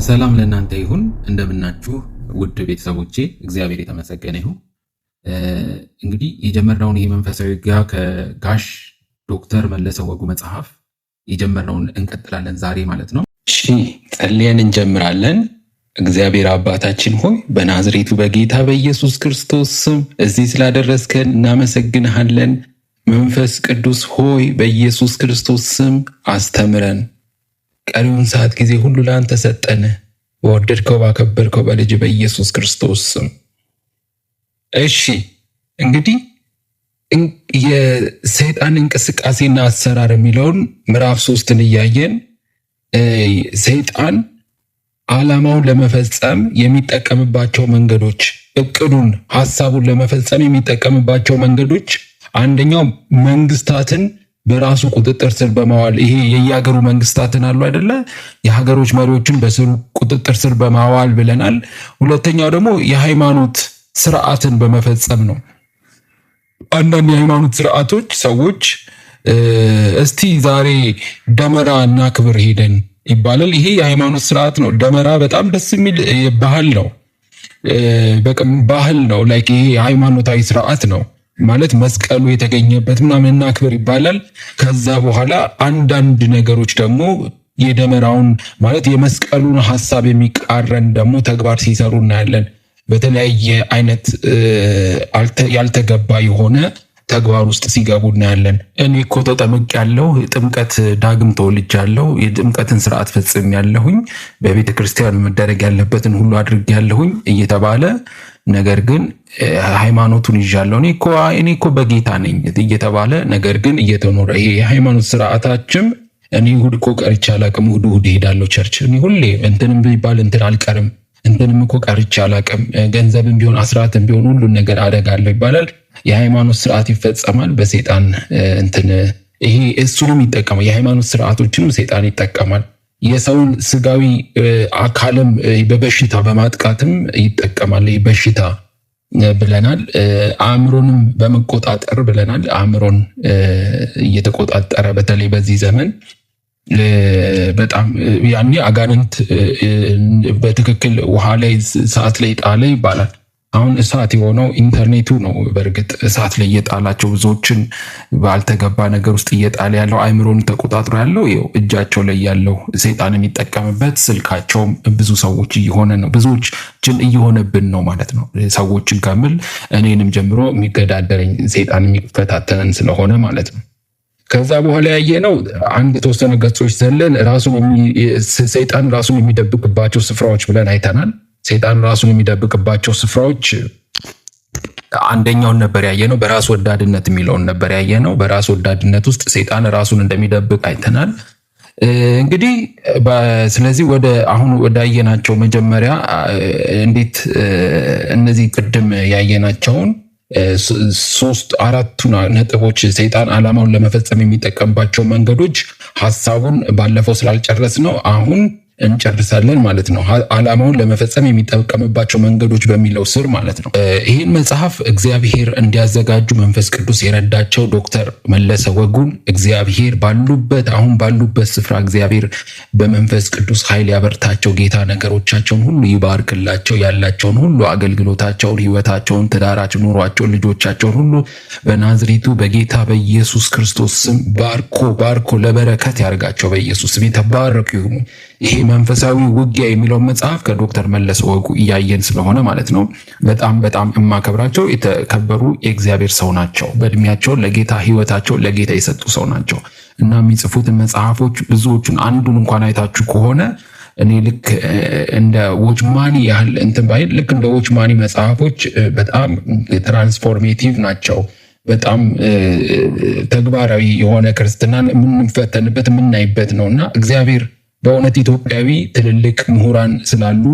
ሰላም ለእናንተ ይሁን። እንደምናችሁ ውድ ቤተሰቦቼ፣ እግዚአብሔር የተመሰገነ ይሁን። እንግዲህ የጀመርነውን ይህ መንፈሳዊ ውጊያ ከጋሽ ዶክተር መለሰ ወጉ መጽሐፍ የጀመርነውን እንቀጥላለን ዛሬ ማለት ነው። እሺ ጸልየን እንጀምራለን። እግዚአብሔር አባታችን ሆይ በናዝሬቱ በጌታ በኢየሱስ ክርስቶስ ስም እዚህ ስላደረስከን እናመሰግንሃለን። መንፈስ ቅዱስ ሆይ በኢየሱስ ክርስቶስ ስም አስተምረን። ቀሪውን ሰዓት ጊዜ ሁሉ ለአንተ ሰጠን። በወደድከው ባከበርከው በልጅ በኢየሱስ ክርስቶስ ስም። እሺ እንግዲህ የሰይጣን እንቅስቃሴና አሰራር የሚለውን ምዕራፍ 3ን እያየን ሰይጣን ዓላማውን ለመፈጸም የሚጠቀምባቸው መንገዶች፣ እቅዱን ሐሳቡን ለመፈጸም የሚጠቀምባቸው መንገዶች አንደኛው መንግስታትን በራሱ ቁጥጥር ስር በማዋል ይሄ የየሀገሩ መንግስታትን አሉ አይደለ? የሀገሮች መሪዎችን በስሩ ቁጥጥር ስር በማዋል ብለናል። ሁለተኛው ደግሞ የሃይማኖት ስርዓትን በመፈጸም ነው። አንዳንድ የሃይማኖት ስርዓቶች ሰዎች እስቲ ዛሬ ደመራ እና ክብር ሄደን ይባላል። ይሄ የሃይማኖት ስርዓት ነው። ደመራ በጣም ደስ የሚል ባህል ነው። ባህል ነው። ላይክ ይሄ ሃይማኖታዊ ስርዓት ነው ማለት መስቀሉ የተገኘበት ምናምን እናክብር ይባላል። ከዛ በኋላ አንዳንድ ነገሮች ደግሞ የደመራውን ማለት የመስቀሉን ሐሳብ የሚቃረን ደግሞ ተግባር ሲሰሩ እናያለን። በተለያየ አይነት ያልተገባ የሆነ ተግባር ውስጥ ሲገቡ እናያለን። እኔ እኮ ተጠምቄያለሁ፣ ጥምቀት ዳግም ተወልጃለሁ፣ የጥምቀትን ስርዓት ፈጽሜያለሁኝ፣ በቤተ ክርስቲያን መደረግ ያለበትን ሁሉ አድርጌያለሁኝ እየተባለ ነገር ግን ሃይማኖቱን ይዣለሁ እኔ እኮ በጌታ ነኝ እየተባለ ነገር ግን እየተኖረ ይሄ የሃይማኖት ስርዓታችን እኔ እሑድ እኮ ቀርቼ አላቅም፣ እሑድ እሄዳለሁ ቸርች፣ እኔ ሁሌ እንትንም ቢባል እንትን አልቀርም፣ እንትንም እኮ ቀርቼ አላቅም፣ ገንዘብም ቢሆን አስራትም ቢሆን ሁሉን ነገር አደጋለሁ ይባላል። የሃይማኖት ስርዓት ይፈጸማል በሰይጣን እንትን ይሄ እሱንም ይጠቀማል። የሃይማኖት ስርዓቶችንም ሰይጣን ይጠቀማል። የሰውን ስጋዊ አካልም በበሽታ በማጥቃትም ይጠቀማል። በሽታ ብለናል። አእምሮንም በመቆጣጠር ብለናል። አእምሮን እየተቆጣጠረ በተለይ በዚህ ዘመን በጣም ያኔ አጋንንት በትክክል ውሃ ላይ እሳት ላይ ጣለ ይባላል። አሁን እሳት የሆነው ኢንተርኔቱ ነው። በእርግጥ እሳት ላይ እየጣላቸው ብዙዎችን ባልተገባ ነገር ውስጥ እየጣለ ያለው አእምሮን ተቆጣጥሮ ያለው ይኸው እጃቸው ላይ ያለው ሰይጣን የሚጠቀምበት ስልካቸውም ብዙ ሰዎች እየሆነ ነው። ብዙዎችን እየሆነብን ነው ማለት ነው። ሰዎችን ከምል እኔንም ጀምሮ የሚገዳደረኝ ሰይጣን የሚፈታተነን ስለሆነ ማለት ነው። ከዛ በኋላ ያየነው አንድ የተወሰነ ገጾች ዘለን ሰይጣን ራሱን የሚደብቅባቸው ስፍራዎች ብለን አይተናል። ሰይጣን ራሱን የሚደብቅባቸው ስፍራዎች አንደኛውን ነበር ያየነው፣ በራስ ወዳድነት የሚለውን ነበር ያየነው። በራስ ወዳድነት ውስጥ ሰይጣን ራሱን እንደሚደብቅ አይተናል። እንግዲህ ስለዚህ አሁን ወዳየናቸው መጀመሪያ እንዴት እነዚህ ቅድም ያየናቸውን 3-4 ነጥቦች ሰይጣን ዓላማውን ለመፈጸም የሚጠቀምባቸው መንገዶች ሐሳቡን ባለፈው ስላልጨረስ ነው አሁን እንጨርሳለን ማለት ነው። ዓላማውን ለመፈጸም የሚጠቀምባቸው መንገዶች በሚለው ስር ማለት ነው። ይህን መጽሐፍ እግዚአብሔር እንዲያዘጋጁ መንፈስ ቅዱስ የረዳቸው ዶክተር መለሰ ወጉን እግዚአብሔር አሁን ባሉበት ስፍራ እግዚአብሔር በመንፈስ ቅዱስ ኃይል ያበርታቸው። ጌታ ነገሮቻቸውን ሁሉ ይባርክላቸው። ያላቸውን ሁሉ አገልግሎታቸውን፣ ሕይወታቸውን፣ ትዳራቸውን፣ ኑሯቸውን፣ ልጆቻቸውን ሁሉ በናዝሬቱ በጌታ በኢየሱስ ክርስቶስ ስም ባርኮ ለበረከት ያርጋቸው። በኢየሱስ ስም የተባረኩ ይሁኑ። ይሄ መንፈሳዊ ውጊያ የሚለው መጽሐፍ ከዶክተር መለሰ ወጉ እያየን ስለሆነ ማለት ነው። በጣም የማከብራቸው የተከበሩ የእግዚአብሔር ሰው ናቸው። በእድሜያቸው ለጌታ ሕይወታቸው ለጌታ የሰጡ ሰው ናቸው እና የሚጽፉትን መጽሐፎች ብዙዎቹን አንዱን እንኳን አይታችሁ ከሆነ እኔ ልክ እንደ ዎችማኒ ያህል እንትን ባይል ልክ እንደ ዎችማኒ መጽሐፎች በጣም ትራንስፎርሜቲቭ ናቸው። በጣም ተግባራዊ የሆነ ክርስትናን የምንፈተንበት የምናይበት ነው እና እግዚአብሔር በእውነት ኢትዮጵያዊ ትልልቅ ምሁራን ስላሉ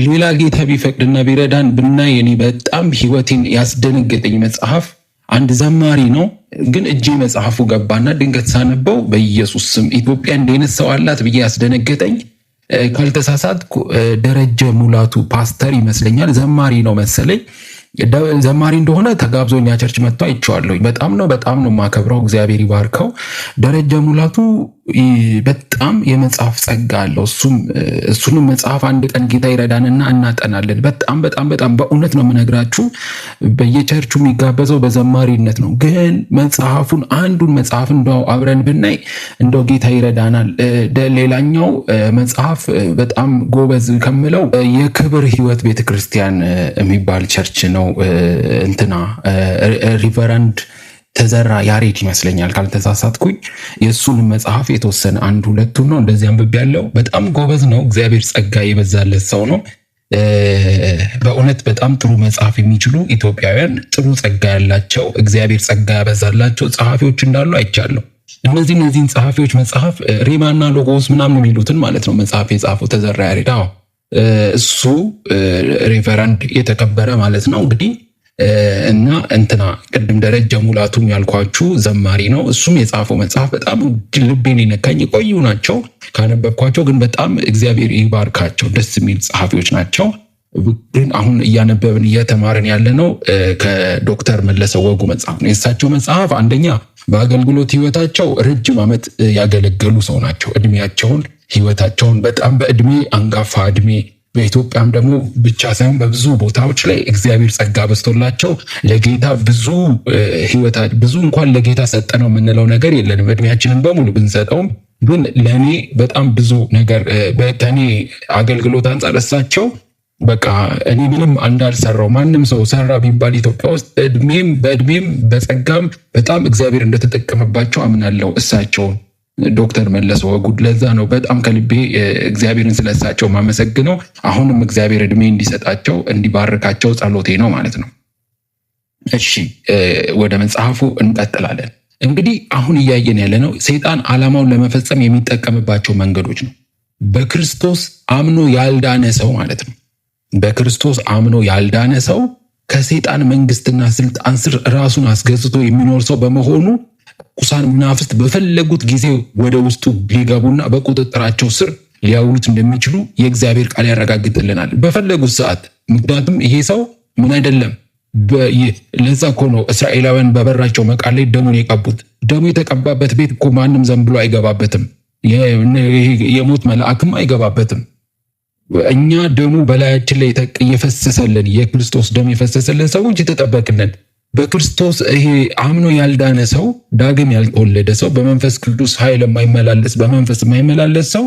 ሌላ ጌታ ቢፈቅድና ቢረዳን ብናይ እኔ በጣም ሕይወቴን ያስደነገጠኝ መጽሐፍ አንድ ዘማሪ ነው። ግን እጄ መጽሐፉ ገባና ድንገት ሳነበው በኢየሱስ ስም ኢትዮጵያ እንዲህ አይነት ሰው አላት ብዬ ያስደነገጠኝ ካልተሳሳትኩ ደረጀ ሙላቱ ፓስተር ይመስለኛል፣ ዘማሪ ነው መሰለኝ። ዘማሪ እንደሆነ ተጋብዞኛ ቸርች መጥቶ አይቼዋለሁ። በጣም ነው የማከብረው። እግዚአብሔር ይባርከው። ደረጀ ሙላቱ በጣም የመጽሐፍ ጸጋ አለው። እሱንም መጽሐፍ አንድ ቀን ጌታ ይረዳንና እናጠናለን። በጣም በእውነት ነው የምነግራችሁ። በየቸርቹ የሚጋበዘው በዘማሪነት ነው። ግን አንዱን መጽሐፍ እንደው አብረን ብናይ እንደው ጌታ ይረዳናል። ሌላኛው መጽሐፍ በጣም ጎበዝ ከምለው የክብር ሕይወት ቤተክርስቲያን የሚባል ቸርች ነው። ሪቨራንድ ተዘራ ያሬድ ይመስለኛል ካልተሳሳትኩኝ። የእሱን መጽሐፍ የተወሰነ አንድ ሁለቱን ነው እንደዚህ አንብቤያለሁ። በጣም ጎበዝ ነው። እግዚአብሔር ጸጋ የበዛለት ሰው ነው። በእውነት በጣም ጥሩ መጽሐፍ የሚችሉ ኢትዮጵያውያን ጥሩ ጸጋ ያላቸው እግዚአብሔር ጸጋ ያበዛላቸው ጸሐፊዎች እንዳሉ አይቻለሁ። እነዚህን ጸሐፊዎች መጽሐፍ ሬማና ሎጎስ ምናምን የሚሉትን ማለት ነው መጽሐፍ የጻፈው ተዘራ ያሬድ። እሱ ሬቨራንድ የተከበረ ማለት ነው እንግዲህ እና ቅድም ደረጀ ሙላቱም ያልኳችሁ ዘማሪ ነው። እሱም የጻፈው መጽሐፍ በጣም ልቤን የነካኝ የቆዩ ናቸው ካነበብኳቸው፣ ግን በጣም እግዚአብሔር ይባርካቸው ደስ የሚል ጸሐፊዎች ናቸው። ግን አሁን እያነበብን እየተማርን ያለ ነው ከዶክተር መለሰ ወጉ መጽሐፍ ነው። የእሳቸው መጽሐፍ አንደኛ በአገልግሎት ህይወታቸው ረጅም ዓመት ያገለገሉ ሰው ናቸው። እድሜያቸውን ህይወታቸውን በጣም በእድሜ አንጋፋ እድሜ በኢትዮጵያም ደግሞ ብቻ ሳይሆን በብዙ ቦታዎች ላይ እግዚአብሔር ጸጋ በስቶላቸው ለጌታ ብዙ እንኳን ለጌታ ሰጠነው የምንለው ነገር የለንም። እድሜያችንን በሙሉ ብንሰጠውም ግን ለእኔ በጣም ብዙ ነገር ከእኔ አገልግሎት አንጻር እሳቸው በቃ እኔ ምንም እንዳልሰራው ማንም ሰው ሰራ ቢባል ኢትዮጵያ ውስጥ በእድሜም በጸጋም በጣም እግዚአብሔር እንደተጠቀመባቸው አምናለሁ እሳቸውን ዶክተር መለሰ ወጉ። ለዛ ነው በጣም ከልቤ እግዚአብሔርን ስለሳቸው ማመሰግነው። አሁንም እግዚአብሔር እድሜ እንዲሰጣቸው እንዲባርካቸው ጸሎቴ ነው ማለት ነው። እሺ ወደ መጽሐፉ እንቀጥላለን። እንግዲህ አሁን እያየን ያለ ነው ሰይጣን ዓላማውን ለመፈጸም የሚጠቀምባቸው መንገዶች ነው። በክርስቶስ አምኖ ያልዳነ ሰው ማለት ነው። በክርስቶስ አምኖ ያልዳነ ሰው ከሰይጣን መንግስትና ስልጣን ስር ራሱን አስገዝቶ የሚኖር ሰው በመሆኑ ርኩሳን መናፍስት በፈለጉት ጊዜ ወደ ውስጡ ሊገቡና በቁጥጥራቸው ስር ሊያውሉት እንደሚችሉ የእግዚአብሔር ቃል ያረጋግጥልናል። በፈለጉት ሰዓት። ምክንያቱም ይሄ ሰው ምን አይደለም። ለዛ እኮ ነው እስራኤላውያን በበራቸው መቃል ላይ ደሙን የቀቡት። ደሙ የተቀባበት ቤት እኮ ማንም ዘን ብሎ አይገባበትም። የሞት መልአክም አይገባበትም። እኛ ደሙ በላያችን ላይ እየፈሰሰልን የክርስቶስ ደም የፈሰሰልን ሰዎች የተጠበቅልን። በክርስቶስ ይሄ አምኖ ያልዳነ ሰው ዳግም ያልተወለደ ሰው በመንፈስ ቅዱስ ኃይል የማይመላለስ በመንፈስ የማይመላለስ ሰው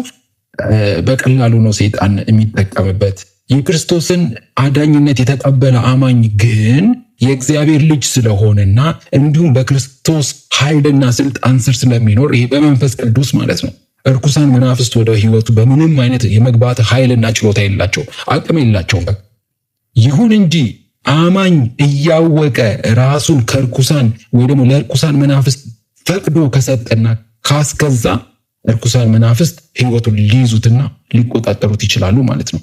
በቀላሉ ነው ሰይጣን የሚጠቀምበት። የክርስቶስን አዳኝነት የተቀበለ አማኝ ግን የእግዚአብሔር ልጅ ስለሆነና እንዲሁም በክርስቶስ ኃይልና ስልጣን ስር ስለሚኖር ይሄ በመንፈስ ቅዱስ ማለት ነው እርኩሳን መናፍስት ወደ ህይወቱ በምንም አይነት የመግባት ኃይልና ችሎታ የላቸው፣ አቅም የላቸውም። ይሁን እንጂ አማኝ እያወቀ ራሱን ከርኩሳን ወይ ደግሞ ለርኩሳን መናፍስት ፈቅዶ ከሰጠና ካስገዛ እርኩሳን መናፍስት ህይወቱን ሊይዙትና ሊቆጣጠሩት ይችላሉ ማለት ነው።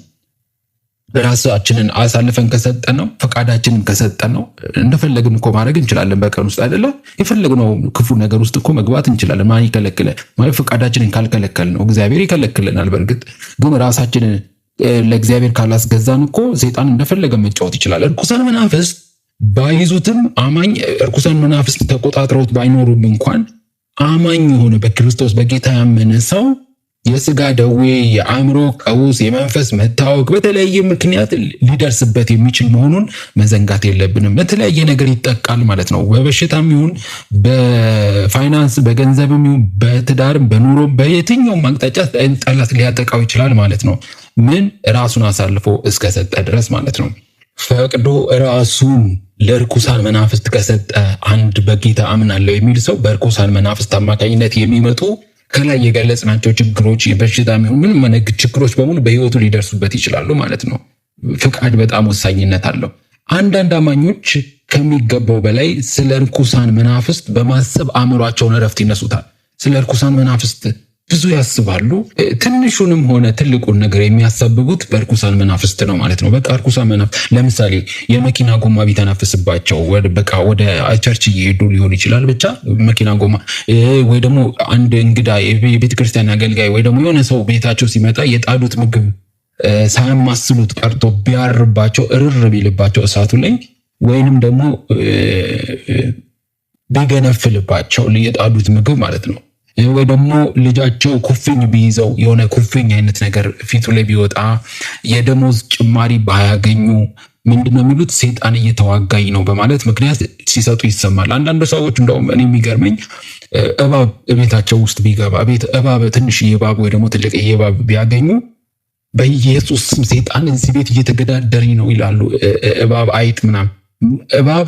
ራሳችንን አሳልፈን ከሰጠነው ፈቃዳችንን ከሰጠነው እንደፈለግን እኮ ማድረግ እንችላለን። በቀን ውስጥ አይደለ የፈለግነው ክፉ ነገር ውስጥ እኮ መግባት እንችላለን። ማን ይከለክለ? ማለት ፈቃዳችንን ካልከለከል ነው እግዚአብሔር ይከለክልናል። በእርግጥ ግን ራሳችንን ለእግዚአብሔር ካላስገዛን እኮ ሰይጣን እንደፈለገ መጫወት ይችላል። እርኩሳን መናፍስት ባይዙትም አማኝ እርኩሳን መናፍስት ተቆጣጥረውት ባይኖሩም እንኳን አማኝ የሆነ በክርስቶስ በጌታ ያመነ ሰው የስጋ ደዌ፣ የአእምሮ ቀውስ፣ የመንፈስ መታወክ በተለያየ ምክንያት ሊደርስበት የሚችል መሆኑን መዘንጋት የለብንም። በተለያየ ነገር ይጠቃል ማለት ነው። በበሽታም ይሁን በፋይናንስ በገንዘብም ይሁን በትዳርም በኑሮም በየትኛውም አቅጣጫ ጠላት ሊያጠቃው ይችላል ማለት ነው። ምን ራሱን አሳልፎ እስከሰጠ ድረስ ማለት ነው። ፈቅዶ ራሱን ለርኩሳን መናፍስት ከሰጠ አንድ በጌታ አምናለሁ የሚል ሰው በርኩሳን መናፍስት አማካኝነት የሚመጡ ከላይ የገለጽናቸው ችግሮች በሽታ ምንም መነግ ችግሮች በሙሉ በህይወቱ ሊደርሱበት ይችላሉ ማለት ነው። ፍቃድ በጣም ወሳኝነት አለው። አንዳንድ አማኞች ከሚገባው በላይ ስለ ርኩሳን መናፍስት በማሰብ አእምሯቸውን እረፍት ይነሱታል። ስለ ርኩሳን መናፍስት ብዙ ያስባሉ። ትንሹንም ሆነ ትልቁን ነገር የሚያሳብቡት በርኩሳን መናፍስት ነው ማለት ነው። በቃ ርኩሳን መናፍስት ለምሳሌ የመኪና ጎማ ቢተነፍስባቸው በቃ ወደ ቸርች እየሄዱ ሊሆን ይችላል። ብቻ መኪና ጎማ ወይ ደግሞ አንድ እንግዳ የቤተክርስቲያን አገልጋይ ወይ ደግሞ የሆነ ሰው ቤታቸው ሲመጣ የጣሉት ምግብ ሳያማስሉት ቀርቶ ቢያርባቸው እርር ቢልባቸው እሳቱ ላይ ወይንም ደግሞ ቢገነፍልባቸው የጣዱት ምግብ ማለት ነው። ወይ ደግሞ ልጃቸው ኩፍኝ ቢይዘው የሆነ ኩፍኝ አይነት ነገር ፊቱ ላይ ቢወጣ የደሞዝ ጭማሪ ባያገኙ ምንድነው የሚሉት? ሰይጣን እየተዋጋኝ ነው በማለት ምክንያት ሲሰጡ ይሰማል። አንዳንድ ሰዎች እንደውም እኔ የሚገርመኝ እባብ ቤታቸው ውስጥ ቢገባ እባብ ትንሽ እባብ ወይ ደግሞ ትልቅ እባብ ቢያገኙ በኢየሱስ ስም ሰይጣን እዚህ ቤት እየተገዳደረኝ ነው ይላሉ። እባብ አይጥ ምናምን እባብ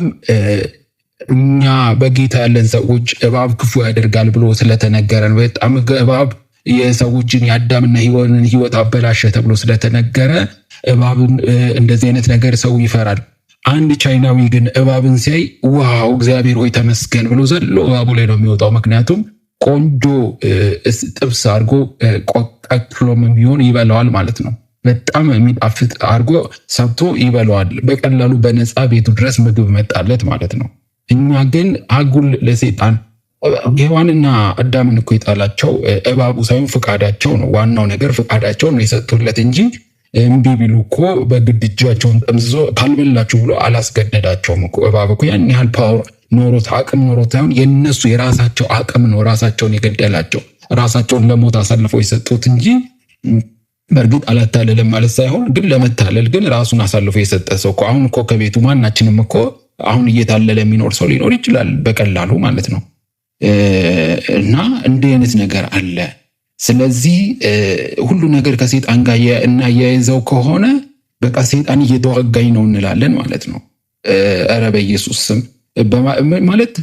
እኛ በጌታ ያለን ሰዎች እባብ ክፉ ያደርጋል ብሎ ስለተነገረን በጣም እባብ የሰዎችን የአዳምና ሔዋንን ሕይወት አበላሸ ተብሎ ስለተነገረ እባብን እንደዚህ አይነት ነገር ሰው ይፈራል። አንድ ቻይናዊ ግን እባብን ሲያይ ዋው እግዚአብሔር ሆይ ተመስገን ብሎ ዘሎ እባቡ ላይ ነው የሚወጣው። ምክንያቱም ቆንጆ ጥብስ አድርጎ ቀቅሎም ቢሆን ይበላዋል ማለት ነው። በጣም የሚጣፍጥ አድርጎ ሰብቶ ይበላዋል። በቀላሉ በነፃ ቤቱ ድረስ ምግብ መጣለት ማለት ነው። እኛ ግን አጉል ለሰይጣን ሔዋንና አዳምን እኮ የጣላቸው እባቡ ሳይሆን ፍቃዳቸው ነው። ዋናው ነገር ፍቃዳቸውን ነው የሰጡለት እንጂ እምቢ ቢሉ እኮ በግድ እጃቸውን ጠምዝዞ ካልበላችሁ ብሎ አላስገደዳቸውም እኮ። እባብ እኮ ያን ያህል ፓወር ኖሮት አቅም ኖሮት ሳይሆን የነሱ የራሳቸው አቅም ነው ራሳቸውን የገደላቸው፣ ራሳቸውን ለሞት አሳልፈው የሰጡት እንጂ በእርግጥ አላታለለም ማለት ሳይሆን፣ ግን ለመታለል ግን ራሱን አሳልፎ የሰጠ ሰው እኮ አሁን እኮ ከቤቱ ማናችንም እኮ አሁን እየታለለ የሚኖር ሰው ሊኖር ይችላል በቀላሉ ማለት ነው። እና እንዲህ አይነት ነገር አለ። ስለዚህ ሁሉ ነገር ከሰይጣን ጋር እናያይዘው ከሆነ በቃ ሰይጣን እየተዋጋኝ ነው እንላለን ማለት ነው። ኧረ በኢየሱስ ስም ማለት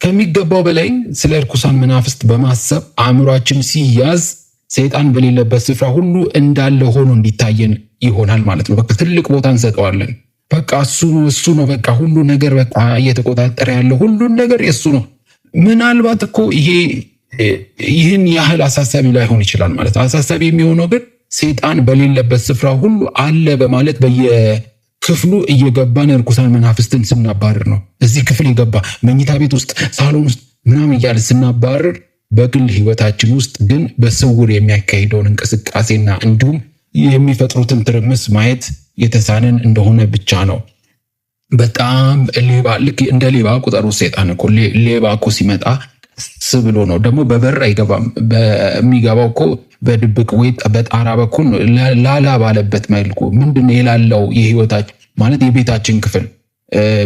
ከሚገባው በላይ ስለ እርኩሳን መናፍስት በማሰብ አእምሯችን ሲያዝ ሰይጣን በሌለበት ስፍራ ሁሉ እንዳለ ሆኖ እንዲታየን ይሆናል ማለት ነው። በቃ ትልቅ ቦታ እንሰጠዋለን። በቃ እሱ ነው በቃ ሁሉ ነገር በቃ እየተቆጣጠረ ያለው ሁሉን ነገር የሱ ነው። ምናልባት እኮ ይህን ያህል አሳሳቢ ላይሆን ይችላል ማለት ነው። አሳሳቢ የሚሆነው ግን ሰይጣን በሌለበት ስፍራ ሁሉ አለ በማለት በየክፍሉ እየገባን እርኩሳን መናፍስትን ስናባርር ነው። እዚህ ክፍል የገባ መኝታ ቤት ውስጥ፣ ሳሎን ውስጥ ምናምን እያለ ስናባርር፣ በግል ህይወታችን ውስጥ ግን በስውር የሚያካሂደውን እንቅስቃሴና እንዲሁም የሚፈጥሩትን ትርምስ ማየት የተሳነን እንደሆነ ብቻ ነው። በጣም ሌባ ልክ እንደ ሌባ ቁጠሩ። ሰይጣን እኮ ሌባ እኮ ሲመጣ ቀስ ብሎ ነው ደግሞ በበር አይገባም። በሚገባው እኮ በድብቅ ወይ በጣራ በኩል ላላ ባለበት መልኩ ምንድነው የላለው የህይወታችን ማለት የቤታችን ክፍል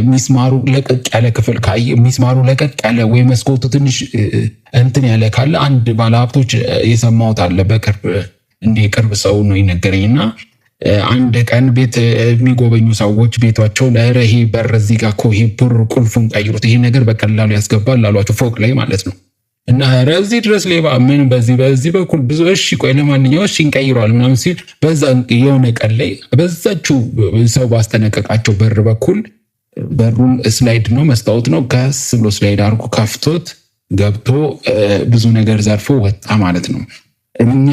ሚስማሩ ለቀቅ ያለ ክፍል ካየ ሚስማሩ ለቀቅ ያለ ወይ መስኮቱ ትንሽ እንትን ያለ ካለ አንድ ባለሀብቶች የሰማሁት አለ በቅርብ እንዲህ ቅርብ ሰው ነው ይነገረኝና አንድ ቀን ቤት የሚጎበኙ ሰዎች ቤቷቸው ለረሂ በር እዚህ ጋር እኮ ይሄ ቁልፉን ቀይሩት ይሄ ነገር በቀላሉ ያስገባል ላሏቸው ፎቅ ላይ ማለት ነው። እና እዚህ ድረስ ሌባ ምን በዚህ በኩል ብዙ እሺ ቆይ ለማንኛውም እሺ እንቀይረዋል ምናምን ሲል በዛ የሆነ ቀን ላይ በዛችው ሰው ባስጠነቀቃቸው በር በኩል በሩን ስላይድ ነው መስታወት ነው ከስ ብሎ ስላይድ አድርጎ ከፍቶት ገብቶ ብዙ ነገር ዘርፎ ወጣ ማለት ነው። እኛ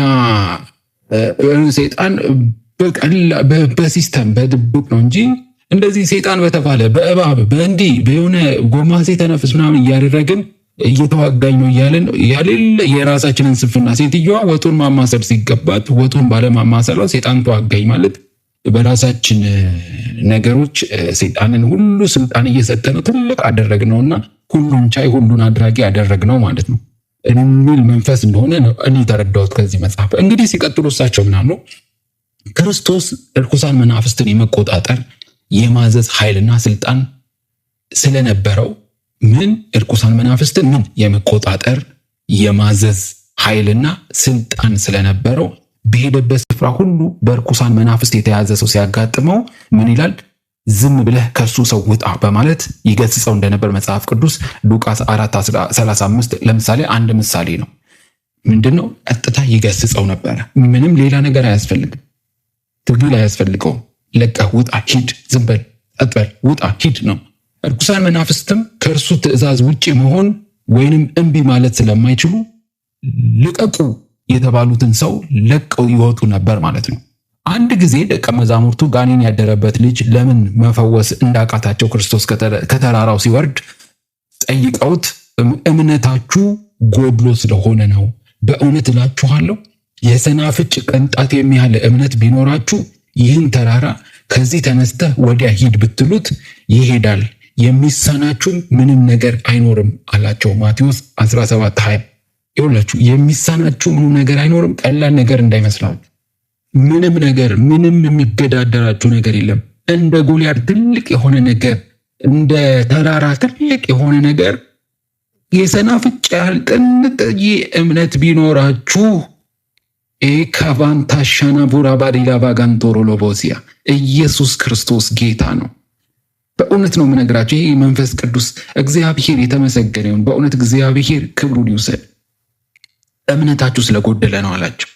ሰይጣን በሲስተም በድብቅ ነው እንጂ እንደዚህ ሰይጣን በተባለ በእባብ በእንዲህ በሆነ ጎማሴ ተነፍስ ምናምን እያደረግን እየተዋጋኝ ነው እያለን ያሌለ የራሳችንን ስንፍና ሴትዮዋ ወጡን ማማሰል ሲገባት ወጡን ባለማማሰሏ ሰይጣን ተዋጋኝ ማለት በራሳችን ነገሮች ሰይጣንን ሁሉ ስልጣን እየሰጠነው ትልቅ አደረግነውና ሁሉን ቻይ ሁሉን አድራጊ አደረግነው ማለት ነው የሚል መንፈስ እንደሆነ ነው እኔ ተረዳሁት ከዚህ መጽሐፍ። እንግዲህ ሲቀጥሉ እሳቸው ምናምን ክርስቶስ እርኩሳን መናፍስትን የመቆጣጠር የማዘዝ ኃይልና ስልጣን ስለነበረው ምን እርኩሳን መናፍስትን ምን የመቆጣጠር የማዘዝ ኃይልና ስልጣን ስለነበረው በሄደበት ስፍራ ሁሉ በእርኩሳን መናፍስት የተያዘ ሰው ሲያጋጥመው ምን ይላል? ዝም ብለህ ከሱ ሰው ውጣ በማለት ይገስጸው እንደነበር መጽሐፍ ቅዱስ ሉቃስ 4:35 ለምሳሌ አንድ ምሳሌ ነው። ምንድነው? ቀጥታ ይገስጸው ነበረ። ምንም ሌላ ነገር አያስፈልግም። ትግል አያስፈልገውም። ለቀህ ውጣ፣ ሂድ፣ ዝም በል፣ አጥበል፣ ውጣ፣ ሂድ ነው። እርኩሳን መናፍስትም ከእርሱ ትእዛዝ ውጪ መሆን ወይንም እምቢ ማለት ስለማይችሉ ልቀቁ የተባሉትን ሰው ለቀው ይወጡ ነበር ማለት ነው። አንድ ጊዜ ደቀ መዛሙርቱ ጋኔን ያደረበት ልጅ ለምን መፈወስ እንዳቃታቸው ክርስቶስ ከተራራው ሲወርድ ጠይቀውት እምነታችሁ ጎድሎ ስለሆነ ነው፣ በእውነት እላችኋለሁ የሰናፍጭ ቅንጣት የሚያህል እምነት ቢኖራችሁ ይህን ተራራ ከዚህ ተነስተህ ወዲያ ሂድ ብትሉት ይሄዳል፣ የሚሳናችሁም ምንም ነገር አይኖርም አላቸው። ማቴዎስ 17:20 ይኸውላችሁ የሚሳናችሁ ምንም ነገር አይኖርም። ቀላል ነገር እንዳይመስላችሁ። ምንም ነገር ምንም የሚገዳደራችሁ ነገር የለም። እንደ ጎልያድ ትልቅ የሆነ ነገር፣ እንደ ተራራ ትልቅ የሆነ ነገር የሰናፍጭ ያህል ጥንጥዬ እምነት ቢኖራችሁ ካቫንታሻና ቡራ ባዲላ ባጋንቶሮ ሎቦሲያ ኢየሱስ ክርስቶስ ጌታ ነው። በእውነት ነው የምነግራችሁ። ይህ መንፈስ ቅዱስ እግዚአብሔር የተመሰገነ ይሁን። በእውነት እግዚአብሔር ክብሩን ይውሰድ። እምነታችሁ ስለጎደለ ነው አላቸው።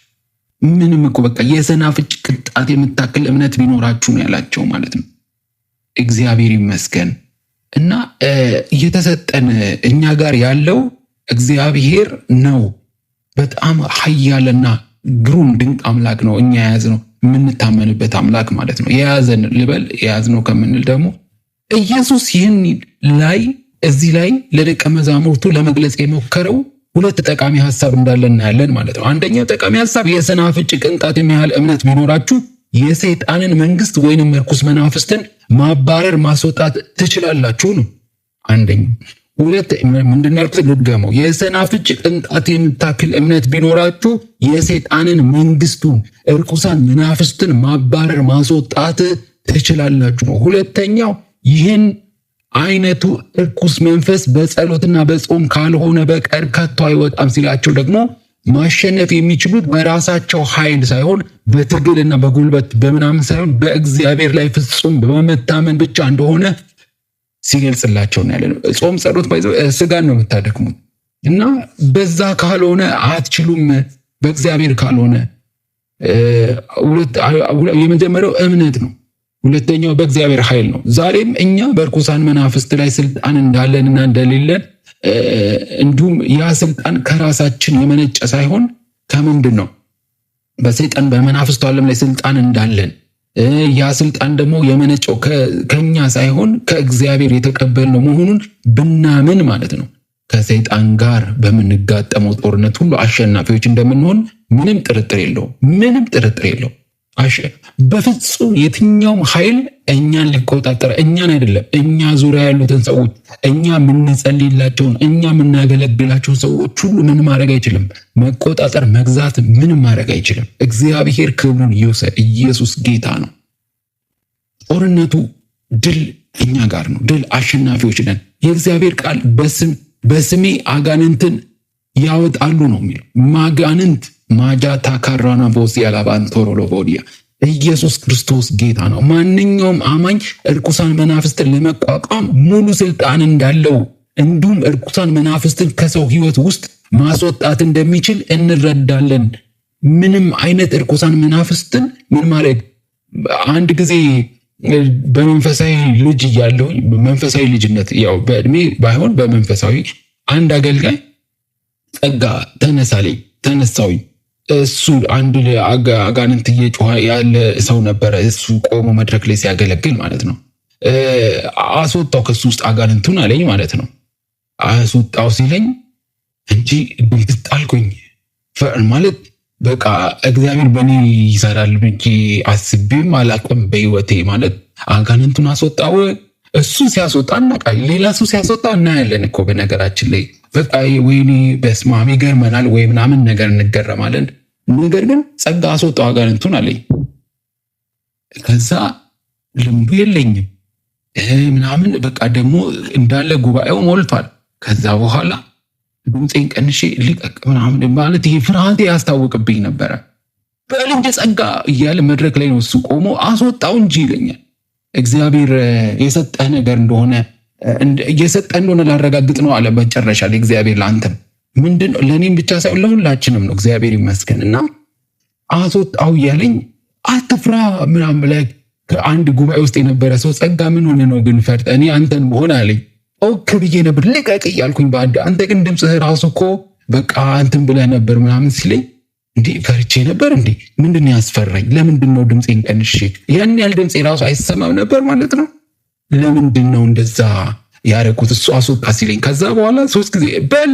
ምንም እኮ በቃ የሰናፍጭ ቅንጣት የምታክል እምነት ቢኖራችሁ ነው ያላቸው ማለት ነው። እግዚአብሔር ይመስገን። እና እየተሰጠን እኛ ጋር ያለው እግዚአብሔር ነው። በጣም ኃያልና ግሩም ድንቅ አምላክ ነው። እኛ የያዝነው የምንታመንበት አምላክ ማለት ነው። የያዘን ልበል፣ የያዝነው ከምንል ደግሞ ኢየሱስ ይህን ላይ እዚህ ላይ ለደቀ መዛሙርቱ ለመግለጽ የሞከረው ሁለት ጠቃሚ ሐሳብ እንዳለ እናያለን ማለት ነው። አንደኛው ጠቃሚ ሐሳብ የሰናፍጭ ቅንጣት የሚያህል እምነት ቢኖራችሁ የሰይጣንን መንግስት ወይንም ርኩስ መናፍስትን ማባረር ማስወጣት ትችላላችሁ ነው አንደኛው። ሁለት ምንድን ያልኩት ልድገመው። የሰናፍጭ ቅንጣት የምታክል እምነት ቢኖራችሁ የሰይጣንን መንግስቱን ርኩሳን መናፍስትን ማባረር ማስወጣት ትችላላችሁ ነው። ሁለተኛው ይህን አይነቱ እርኩስ መንፈስ በጸሎትና በጾም ካልሆነ በቀር ከቶ አይወጣም ሲላቸው ደግሞ ማሸነፍ የሚችሉት በራሳቸው ኃይል ሳይሆን በትግልና በጉልበት በምናምን ሳይሆን በእግዚአብሔር ላይ ፍጹም በመታመን ብቻ እንደሆነ ሲገልጽላቸው ነው ያለው። ጾም ጸሎት ስጋን ነው የምታደክሙት እና በዛ ካልሆነ አትችሉም፣ በእግዚአብሔር ካልሆነ። የመጀመሪያው እምነት ነው። ሁለተኛው በእግዚአብሔር ኃይል ነው። ዛሬም እኛ በርኩሳን መናፍስት ላይ ስልጣን እንዳለንና እንደሌለን እንዲሁም ያ ስልጣን ከራሳችን የመነጨ ሳይሆን ከምንድን ነው? በሰይጣን በመናፍስቱ ዓለም ላይ ስልጣን እንዳለን ያ ስልጣን ደግሞ የመነጨው ከኛ ሳይሆን ከእግዚአብሔር የተቀበልነው መሆኑን ብናምን ማለት ነው ከሰይጣን ጋር በምንጋጠመው ጦርነት ሁሉ አሸናፊዎች እንደምንሆን ምንም ጥርጥር የለው። ምንም ጥርጥር የለው። በፍጹም የትኛውም ኃይል እኛን ሊቆጣጠር እኛን አይደለም፣ እኛ ዙሪያ ያሉትን ሰዎች፣ እኛ የምንጸልይላቸውን፣ እኛ የምናገለግላቸውን ሰዎች ሁሉ ምን ማድረግ አይችልም፣ መቆጣጠር፣ መግዛት ምንም ማድረግ አይችልም። እግዚአብሔር ክብሩን ይውሰድ። ኢየሱስ ጌታ ነው። ጦርነቱ ድል እኛ ጋር ነው። ድል አሸናፊዎች ነን። የእግዚአብሔር ቃል በስሜ አጋንንትን ያወጣሉ ነው የሚለው። ማጋንንት ማጃታ ካራና ቦስ ያላባንቶሮ ሎቦዲያ ኢየሱስ ክርስቶስ ጌታ ነው። ማንኛውም አማኝ እርኩሳን መናፍስትን ለመቋቋም ሙሉ ስልጣን እንዳለው እንዲሁም እርኩሳን መናፍስትን ከሰው ሕይወት ውስጥ ማስወጣት እንደሚችል እንረዳለን። ምንም አይነት እርኩሳን መናፍስትን ምን ማለት አንድ ጊዜ በመንፈሳዊ ልጅ እያለሁ መንፈሳዊ ልጅነት ያው በእድሜ ባይሆን በመንፈሳዊ አንድ አገልጋይ ጸጋ ተነሳሁኝ። እሱ አንድ አጋንንት እየጮኸ ያለ ሰው ነበረ። እሱ ቆሞ መድረክ ላይ ሲያገለግል ማለት ነው። አስወጣው ከሱ ውስጥ አጋንንቱን አለኝ ማለት ነው። አስወጣው ሲለኝ እንጂ ድንግጥ አልኩኝ። ማለት በቃ እግዚአብሔር በእኔ ይሰራል እንጂ አስቤም አላውቅም በሕይወቴ። ማለት አጋንንቱን አስወጣው። እሱ ሲያስወጣ እናውቃለን፣ ሌላ ሰው ሲያስወጣ እናያለን እኮ በነገራችን ላይ በቃ ወይኔ በስመ አብ ይገርመናል ወይ ምናምን ነገር እንገረማለን። ነገር ግን ጸጋ አስወጣው አጋንንቱን አለኝ። ከዛ ልምዱ የለኝም ምናምን በቃ ደግሞ እንዳለ ጉባኤው ሞልቷል። ከዛ በኋላ ድምፄን ቀንሼ ልቀቅ ምናምን ማለት ይሄ ፍርሃቴ ያስታውቅብኝ ነበረ። በልንጀ ጸጋ እያለ መድረክ ላይ ነው እሱ ቆሞ አስወጣው እንጂ ይለኛል። እግዚአብሔር የሰጠህ ነገር እንደሆነ እየሰጠ እንደሆነ ላረጋግጥ ነው አለ። መጨረሻ ላይ እግዚአብሔር ለአንተም ምንድን ነው ለእኔም ብቻ ሳይሆን ለሁላችንም ነው። እግዚአብሔር ይመስገን። እና አስወጣው እያለኝ አትፍራ ምናምን ላይ ከአንድ ጉባኤ ውስጥ የነበረ ሰው ጸጋ ምን ሆነ ነው ግን ፈርተ እኔ አንተን መሆን አለኝ። ኦክ ብዬ ነበር ልቀቅ እያልኩኝ አንተ ግን ድምፅህ ራሱ እኮ በቃ አንተን ብለህ ነበር ምናምን ሲለኝ እንዴ ፈርቼ ነበር እንዴ ምንድን ያስፈራኝ? ለምንድን ነው ድምፄን ቀንሼ? ያን ያህል ድምፄ ራሱ አይሰማም ነበር ማለት ነው። ለምንድን ነው እንደዛ ያረኩት? እሱ አስወጣ ሲለኝ ከዛ በኋላ 3 ጊዜ በል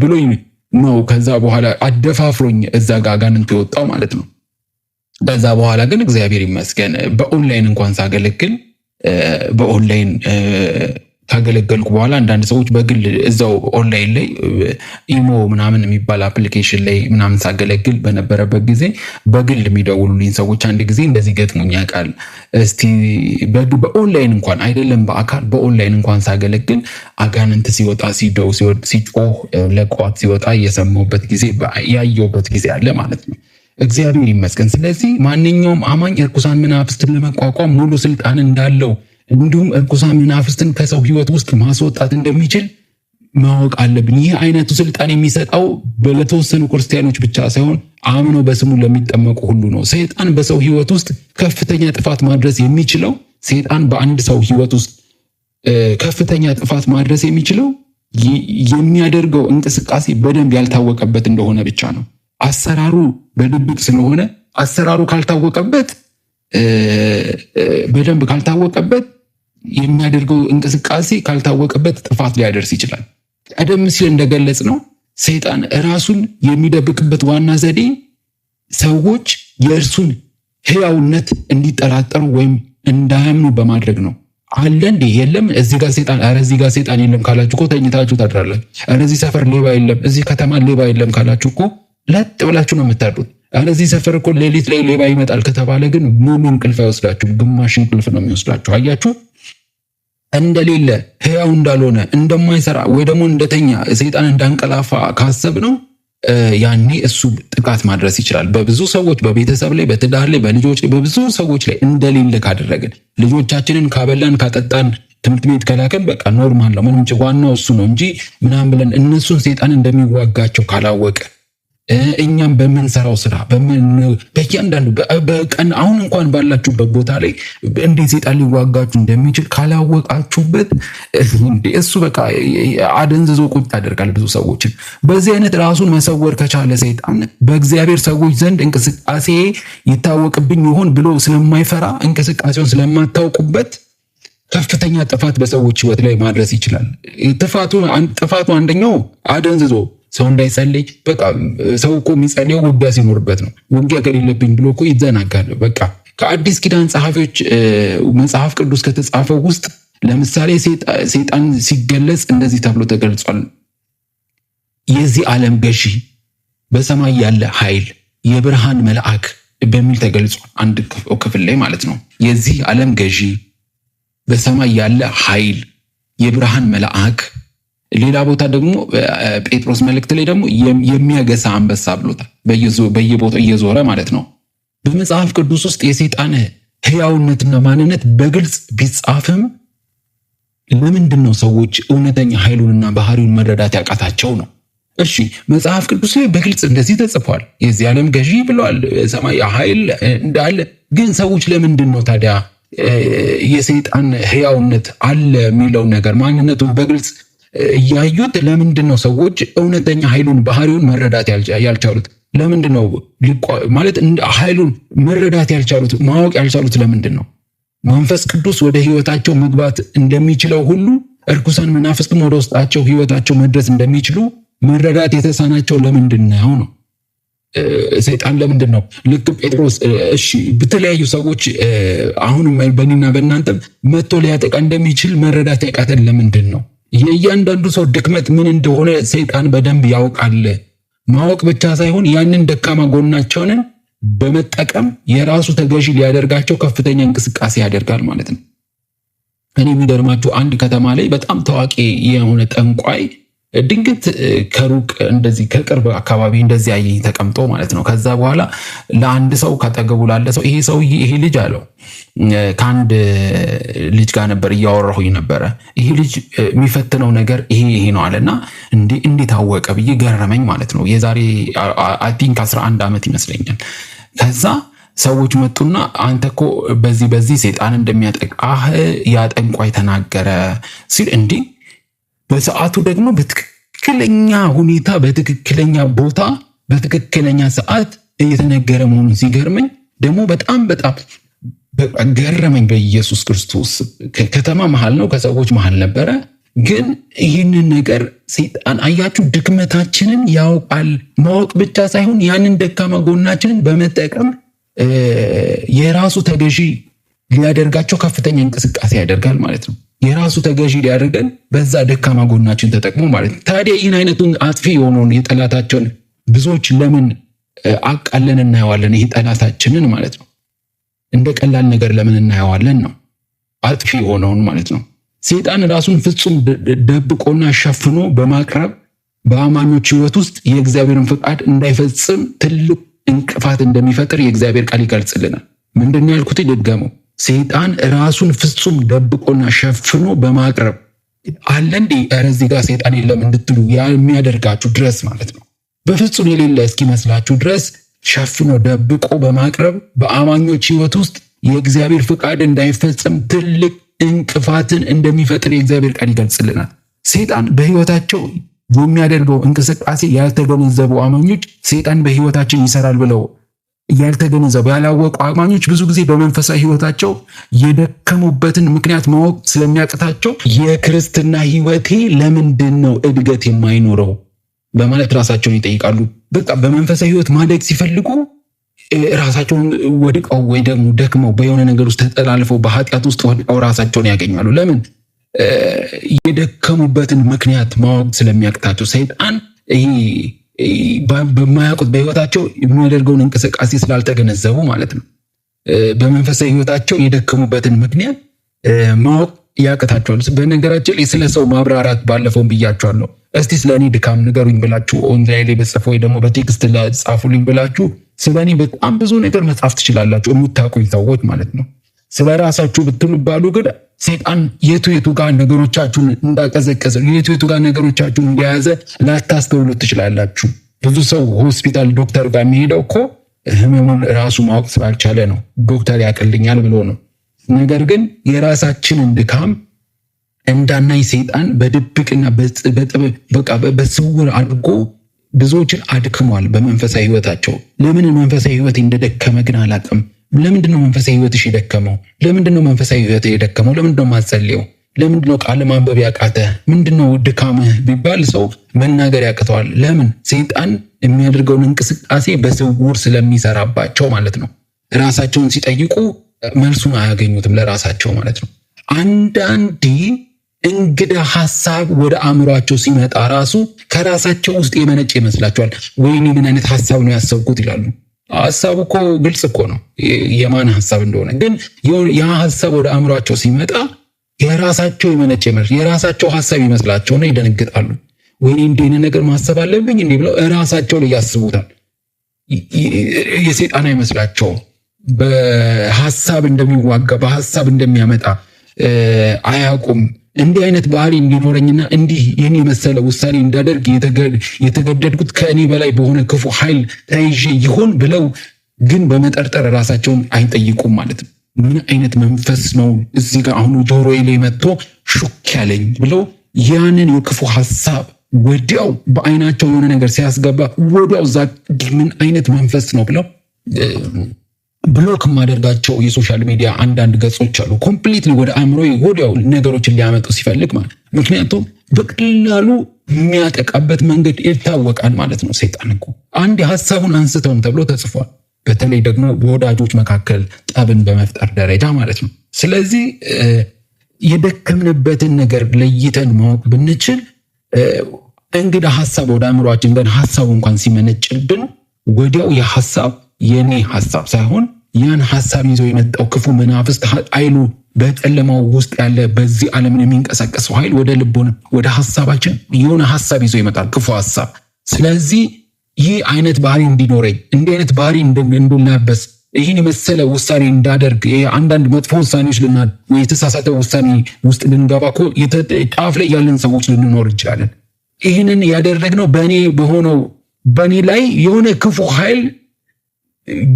ብሎኝ ነው። ከዛ በኋላ አደፋፍሮኝ እዛ ጋር አጋንንት የወጣው ማለት ነው። ከዛ በኋላ ግን እግዚአብሔር ይመስገን በኦንላይን እንኳን ሳገለግል በኦንላይን ካገለገልኩ በኋላ አንዳንድ ሰዎች በግል እዛው ኦንላይን ላይ ኢሞ ምናምን የሚባል አፕሊኬሽን ላይ ምናምን ሳገለግል በነበረበት ጊዜ በግል የሚደውሉልኝ ሰዎች አንድ ጊዜ እንደዚህ ገጥሞኝ ያውቃል። እስቲ በኦንላይን እንኳን አይደለም በአካል በኦንላይን እንኳን ሳገለግል አጋንንት ሲወጣ ሲጮህ ለቋት ሲወጣ እየሰማሁበት ጊዜ ያየሁበት ጊዜ አለ ማለት ነው። እግዚአብሔር ይመስገን። ስለዚህ ማንኛውም አማኝ እርኩሳን መናፍስትን ለመቋቋም ሙሉ ስልጣን እንዳለው እንዲሁም እርኩሳን መናፍስትን ከሰው ሕይወት ውስጥ ማስወጣት እንደሚችል ማወቅ አለብን። ይህ አይነቱ ስልጣን የሚሰጠው ለተወሰኑ ክርስቲያኖች ብቻ ሳይሆን አምነው በስሙ ለሚጠመቁ ሁሉ ነው። ሰይጣን በሰው ሕይወት ውስጥ ከፍተኛ ጥፋት ማድረስ የሚችለው ሰይጣን በአንድ ሰው ሕይወት ውስጥ ከፍተኛ ጥፋት ማድረስ የሚችለው የሚያደርገው እንቅስቃሴ በደንብ ያልታወቀበት እንደሆነ ብቻ ነው። አሰራሩ በድብቅ ስለሆነ አሰራሩ ካልታወቀበት በደንብ ካልታወቀበት የሚያደርገው እንቅስቃሴ ካልታወቀበት ጥፋት ሊያደርስ ይችላል። ቀደም ሲል እንደገለጽ ነው ሰይጣን ራሱን የሚደብቅበት ዋና ዘዴ ሰዎች የእርሱን ሕያውነት እንዲጠራጠሩ ወይም እንዳያምኑ በማድረግ ነው። አለ እንዴ የለም እዚህ ጋር ሰይጣን ኧረ እዚህ ጋር ሰይጣን የለም ካላችሁ እኮ ተኝታችሁ ታድራላችሁ። ኧረ እዚህ ሰፈር ሌባ የለም እዚህ ከተማ ሌባ የለም ካላችሁ እኮ ለጥ ብላችሁ ነው የምታድሩት። ኧረ እዚህ ሰፈር እኮ ሌሊት ላይ ሌባ ይመጣል ከተባለ ግን ሙሉ እንቅልፍ አይወስዳችሁ፣ ግማሽ እንቅልፍ ነው የሚወስዳችሁ። አያችሁ እንደሌለ ሕያው እንዳልሆነ እንደማይሰራ ወይ ደግሞ እንደተኛ ሰይጣን እንዳንቀላፋ ካሰብ ነው ያኔ እሱ ጥቃት ማድረስ ይችላል። በብዙ ሰዎች በቤተሰብ ላይ በትዳር ላይ በልጆች ላይ በብዙ ሰዎች ላይ እንደሌለ ካደረግን ልጆቻችንን ካበላን ካጠጣን ትምህርት ቤት ከላከን በቃ ኖርማል ነው ምንም ዋናው እሱ ነው እንጂ ምናምን ብለን እነሱን ሰይጣን እንደሚዋጋቸው ካላወቀ እኛም በምንሰራው ስራ በእያንዳንዱ በቀን አሁን እንኳን ባላችሁበት ቦታ ላይ እንዴት ሰይጣን ሊዋጋችሁ እንደሚችል ካላወቃችሁበት እሱ በቃ አደንዝዞ ቁጭ ያደርጋል ብዙ ሰዎችን። በዚህ አይነት ራሱን መሰወር ከቻለ ሰይጣን በእግዚአብሔር ሰዎች ዘንድ እንቅስቃሴ ይታወቅብኝ ይሆን ብሎ ስለማይፈራ እንቅስቃሴውን ስለማታውቁበት ከፍተኛ ጥፋት በሰዎች ሕይወት ላይ ማድረስ ይችላል። ጥፋቱ አንደኛው አደንዝዞ ሰው እንዳይጸልይ በቃ ሰው እኮ የሚጸልየው ውጊያ ሲኖርበት ነው። ውጊያ ከሌለብኝ ብሎ እኮ ይዘናጋል። በቃ ከአዲስ ኪዳን ጸሐፊዎች መጽሐፍ ቅዱስ ከተጻፈው ውስጥ ለምሳሌ ሰይጣን ሲገለጽ እንደዚህ ተብሎ ተገልጿል። የዚህ ዓለም ገዢ፣ በሰማይ ያለ ኃይል፣ የብርሃን መልአክ በሚል ተገልጿል። አንድ ክፍል ላይ ማለት ነው። የዚህ ዓለም ገዢ፣ በሰማይ ያለ ኃይል፣ የብርሃን መልአክ። ሌላ ቦታ ደግሞ ጴጥሮስ መልእክት ላይ ደግሞ የሚያገሳ አንበሳ ብሎታል። በየቦታው እየዞረ ማለት ነው። በመጽሐፍ ቅዱስ ውስጥ የሰይጣን ሕያውነትና ማንነት በግልጽ ቢጻፍም ለምንድን ነው ሰዎች እውነተኛ ኃይሉንና ባህሪውን መረዳት ያቃታቸው ነው? እሺ መጽሐፍ ቅዱስ ላይ በግልጽ እንደዚህ ተጽፏል። የዚህ ዓለም ገዢ ብለዋል። ሰማይ ኃይል እንዳለ። ግን ሰዎች ለምንድን ነው ታዲያ የሰይጣን ሕያውነት አለ የሚለው ነገር ማንነቱን በግልጽ እያዩት ለምንድን ነው ሰዎች እውነተኛ ኃይሉን ባህሪውን መረዳት ያልቻሉት? ለምንድን ነው ማለት ኃይሉን መረዳት ያልቻሉት ማወቅ ያልቻሉት ለምንድን ነው? መንፈስ ቅዱስ ወደ ሕይወታቸው መግባት እንደሚችለው ሁሉ እርኩሳን መናፍስትም ወደ ውስጣቸው ሕይወታቸው መድረስ እንደሚችሉ መረዳት የተሳናቸው ለምንድን ነው ነው? ሰይጣን ለምንድን ነው ልክ ጴጥሮስ እሺ በተለያዩ ሰዎች አሁንም በእኔና በእናንተም መጥቶ ሊያጠቃ እንደሚችል መረዳት ያቃተን ለምንድን ነው? የእያንዳንዱ ሰው ድክመት ምን እንደሆነ ሰይጣን በደንብ ያውቃል። ማወቅ ብቻ ሳይሆን ያንን ደካማ ጎናቸውን በመጠቀም የራሱ ተገዢ ሊያደርጋቸው ከፍተኛ እንቅስቃሴ ያደርጋል ማለት ነው። እኔ የሚገርማችሁ አንድ ከተማ ላይ በጣም ታዋቂ የሆነ ጠንቋይ ድንገት ከሩቅ እንደዚህ ከቅርብ አካባቢ እንደዚህ አየኝ ተቀምጦ ማለት ነው። ከዛ በኋላ ለአንድ ሰው ካጠገቡ ላለ ሰው ይሄ ልጅ አለው ከአንድ ልጅ ጋር ነበር እያወራሁኝ ነበረ። ይሄ ልጅ የሚፈትነው ነገር ይሄ ነው አለና እንዴት አወቀ ብዬ ገረመኝ ማለት ነው። የዛሬ አይ ቲንክ 11 ዓመት ይመስለኛል። ከዛ ሰዎች መጡና አንተ እኮ በዚህ ሰይጣን እንደሚያጠቃህ ያ ጠንቋይ ተናገረ ሲል በሰዓቱ ደግሞ በትክክለኛ ሁኔታ በትክክለኛ ቦታ በትክክለኛ ሰዓት እየተነገረ መሆኑን ሲገርመኝ ደግሞ በጣም ገረመኝ። በኢየሱስ ክርስቶስ ከተማ መሃል ነው፣ ከሰዎች መሃል ነበረ። ግን ይህንን ነገር ሰይጣን አያችሁ ድክመታችንን ያውቃል። ማወቅ ብቻ ሳይሆን ያንን ደካማ ጎናችንን በመጠቀም የራሱ ተገዢ ሊያደርጋቸው ከፍተኛ እንቅስቃሴ ያደርጋል ማለት ነው። የራሱ ተገዢ ሊያደርገን በዛ ደካማ ጎናችን ተጠቅሞ ማለት ነው። ታዲያ ይህን አይነቱን አጥፊ የሆነውን የጠላታቸውን ብዙዎች ለምን አቃለን እናየዋለን? ይህ ጠላታችንን ማለት ነው እንደ ቀላል ነገር ለምን እናየዋለን ነው፣ አጥፊ የሆነውን ማለት ነው። ሰይጣን ራሱን ፍጹም ደብቆና ሸፍኖ በማቅረብ በአማኞች ሕይወት ውስጥ የእግዚአብሔርን ፍቃድ እንዳይፈጽም ትልቅ እንቅፋት እንደሚፈጥር የእግዚአብሔር ቃል ይገልጽልናል። ምንድን ያልኩት ልድገመው። ሰይጣን ራሱን ፍጹም ደብቆና ሸፍኖ በማቅረብ አለ እንዴ ኧረ እዚህ ጋር ሰይጣን የለም እንድትሉ የሚያደርጋችሁ ድረስ ማለት ነው። በፍጹም የሌለ እስኪመስላችሁ ድረስ ሸፍኖ ደብቆ በማቅረብ በአማኞች ሕይወት ውስጥ የእግዚአብሔር ፍቃድ እንዳይፈጸም ትልቅ እንቅፋትን እንደሚፈጥር የእግዚአብሔር ቃል ይገልጽልናል። ሰይጣን በሕይወታቸው የሚያደርገው እንቅስቃሴ ያልተገነዘቡ አማኞች ሰይጣን በሕይወታችን ይሰራል ብለው ያልተገነዘቡ ያላወቁ አማኞች ብዙ ጊዜ በመንፈሳዊ ሕይወታቸው የደከሙበትን ምክንያት ማወቅ ስለሚያቅታቸው የክርስትና ሕይወቴ ለምንድን ነው እድገት የማይኖረው በማለት ራሳቸውን ይጠይቃሉ። በቃ በመንፈሳዊ ሕይወት ማደግ ሲፈልጉ ራሳቸውን ወድቀው ወይ ደግሞ ደክመው በየሆነ ነገር ውስጥ ተጠላልፈው በኃጢአት ውስጥ ወድቀው ራሳቸውን ያገኛሉ። ለምን? የደከሙበትን ምክንያት ማወቅ ስለሚያቅታቸው ሰይጣን በማያውቁት በሕይወታቸው የሚያደርገውን እንቅስቃሴ ስላልተገነዘቡ ማለት ነው። በመንፈሳዊ ሕይወታቸው የደከሙበትን ምክንያት ማወቅ ያቅታቸዋል። በነገራችን ላይ ስለ ሰው ማብራራት ባለፈውን ብያቸዋለሁ። እስቲ ስለ እኔ ድካም ንገሩኝ ብላችሁ ኦንላይን ላይ በጽፈው ወይ ደግሞ በቴክስት ላይ ጻፉልኝ ብላችሁ ስለ እኔ በጣም ብዙ ነገር መጻፍ ትችላላችሁ፣ የምታውቁኝ ሰዎች ማለት ነው። ስለ ራሳችሁ ብትባሉ ግን ሰይጣን የቱ ጋር ነገሮቻችሁን እንዳቀዘቀዘ የቱ ጋር ነገሮቻችሁን እንደያዘ ላታስተውሉ ትችላላችሁ። ብዙ ሰው ሆስፒታል ዶክተር ጋር የሚሄደው እኮ ህመሙን ራሱ ማወቅ ስላልቻለ ነው። ዶክተር ያቅልኛል ብሎ ነው። ነገር ግን የራሳችንን ድካም እንዳናይ ሰይጣን በድብቅና በስውር አድርጎ ብዙዎችን አድክሟል በመንፈሳዊ ህይወታቸው። ለምን መንፈሳዊ ህይወት እንደደከመ ግን አላውቅም። ለምንድነው መንፈሳዊ ህይወትሽ የደከመው? ለምንድነው መንፈሳዊ ህይወት የደከመው? ለምንድነው ማጸልየው? ለምንድነው ቃል ማንበብ ያቃተ? ምንድነው ድካምህ ቢባል ሰው መናገር ያቅተዋል። ለምን? ሰይጣን የሚያደርገውን እንቅስቃሴ በስውር ስለሚሰራባቸው ማለት ነው። ራሳቸውን ሲጠይቁ መልሱን አያገኙትም ለራሳቸው ማለት ነው። አንዳንዴ እንግዳ ሐሳብ ወደ አእምሯቸው ሲመጣ ራሱ ከራሳቸው ውስጥ የመነጨ ይመስላቸዋል። ወይኔ ምን አይነት ሐሳብ ነው ያሰብኩት ይላሉ። ሐሳቡ እኮ ግልጽ እኮ ነው የማን ሐሳብ እንደሆነ። ግን ያ ሐሳብ ወደ አእምሯቸው ሲመጣ የራሳቸው የመነጨ የራሳቸው ሐሳብ ይመስላቸውና ይደነግጣሉ። ወይኔ እንዲህ ነገር ማሰብ አለብኝ እንዲህ ብለው ራሳቸው ላይ ያስቡታል። የሰይጣን አይመስላቸውም። በሐሳብ እንደሚዋጋ በሐሳብ እንደሚያመጣ አያውቁም። እንዲህ አይነት ባህሪ እንዲኖረኝና እንዲህ ይህን የመሰለ ውሳኔ እንዳደርግ የተገደድኩት ከእኔ በላይ በሆነ ክፉ ኃይል ተይዤ ይሆን ብለው ግን በመጠርጠር ራሳቸውን አይጠይቁም ማለት ነው። ምን አይነት መንፈስ ነው እዚህ ጋር አሁኑ ጆሮዬ ላይ መጥቶ ሹክ ያለኝ ብለው ያንን የክፉ ሐሳብ ወዲያው በአይናቸው የሆነ ነገር ሲያስገባ ወዲያው እዛ ምን አይነት መንፈስ ነው ብለው ብሎክ ማደርጋቸው የሶሻል ሚዲያ አንዳንድ ገጾች አሉ። ኮምፕሊትሊ ወደ አእምሮ ወዲያው ነገሮችን ሊያመጡ ሲፈልግ ማለት ምክንያቱም በቀላሉ የሚያጠቃበት መንገድ ይታወቃል ማለት ነው። ሰይጣን እኮ አንድ ሐሳቡን አንስተውም ተብሎ ተጽፏል። በተለይ ደግሞ በወዳጆች መካከል ጠብን በመፍጠር ደረጃ ማለት ነው። ስለዚህ የደከምንበትን ነገር ለይተን ማወቅ ብንችል እንግዳ ሐሳብ ወደ አእምሮአችን ግን ሐሳቡ እንኳን ሲመነጭብን ወዲያው የሐሳብ የኔ ሐሳብ ሳይሆን ያን ሐሳብ ይዞ የመጣው ክፉ መናፍስት ኃይሉ በጨለማው ውስጥ ያለ በዚህ ዓለምን የሚንቀሳቀሰው ኃይል ወደ ልቦና ወደ ሐሳባችን የሆነ ሐሳብ ይዞ ይመጣል፣ ክፉ ሐሳብ። ስለዚህ ይህ አይነት ባህሪ እንዲኖረኝ እንዲህ አይነት ባህሪ እንድናበስ ይህን የመሰለ ውሳኔ እንዳደርግ አንዳንድ መጥፎ ውሳኔዎች ወይ የተሳሳተ ውሳኔ ውስጥ ልንገባ እኮ ጫፍ ላይ ያለን ሰዎች ልንኖር እንችላለን። ይህንን ያደረግነው በእኔ ላይ የሆነ ክፉ ኃይል